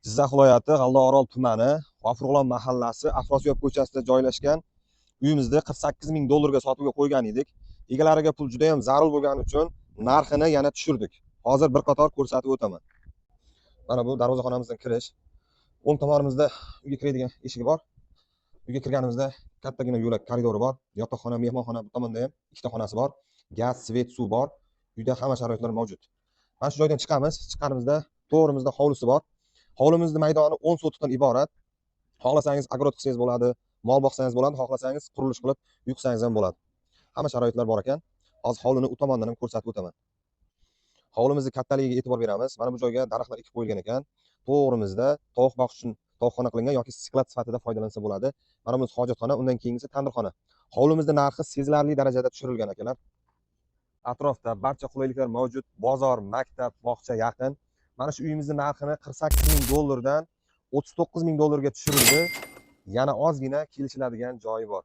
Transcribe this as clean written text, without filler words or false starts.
Jizzax viloyati G'aldoorol tumani G'ofurg'ulom mahallasi Afrosiyob ko'chasida joylashgan uyimizni 48 ming dollarga sotuvga qo'ygan edik. Egalariga pul juda ham zarur bo'lgani uchun narxini yana tushirdik. Hozir bir qator ko'rsatib o'taman. Mana bu darvozaxonamizdan kirish. O'ng tomonimizda uyga kiradigan eshigi bor. Uyga kirganimizda kattagina yo'lak koridori bor. Yotoqxona, mehmonxona, bu tomonda ham ikkita xonasi bor. Gaz, svet, suv bor. Uyda hamma sharoitlar mavjud. Mana shu joydan chiqamiz. Chiqqanimizda to'g'rimizda hovlisi bor. Hovlimizning maydoni 10 sotixdan iborat. Xohlasangiz agrot qilsangiz bo'ladi, mol boqsangiz bo'ladi, xohlasangiz qurilish qilib yuqsangiz ham bo'ladi. Hamma sharoitlar bor ekan. Hozir hovlini u tomondan ham ko'rsatib o'taman. Hovlimizning kattaligiga e'tibor beramiz. Mana bu joyga daraxtlar ekib qo'yilgan ekan. To'g'rimizda tovuq boqish uchun tovuqxona qilingan yoki sklad sifatida foydalansa bo'ladi. Mana bu hojatxona, undan keyingisi tandirxona. Hovlimizning narxi sezilarli darajada tushirilgan akalar. Atrofda barcha qulayliklar mavjud. Bozor, maktab, bog'cha yaqin. Mana shu uyimizning narxini 48 ming dollardan 39 ming dollarga tushirildi. Yana ozgina kelishiladigan joyi bor.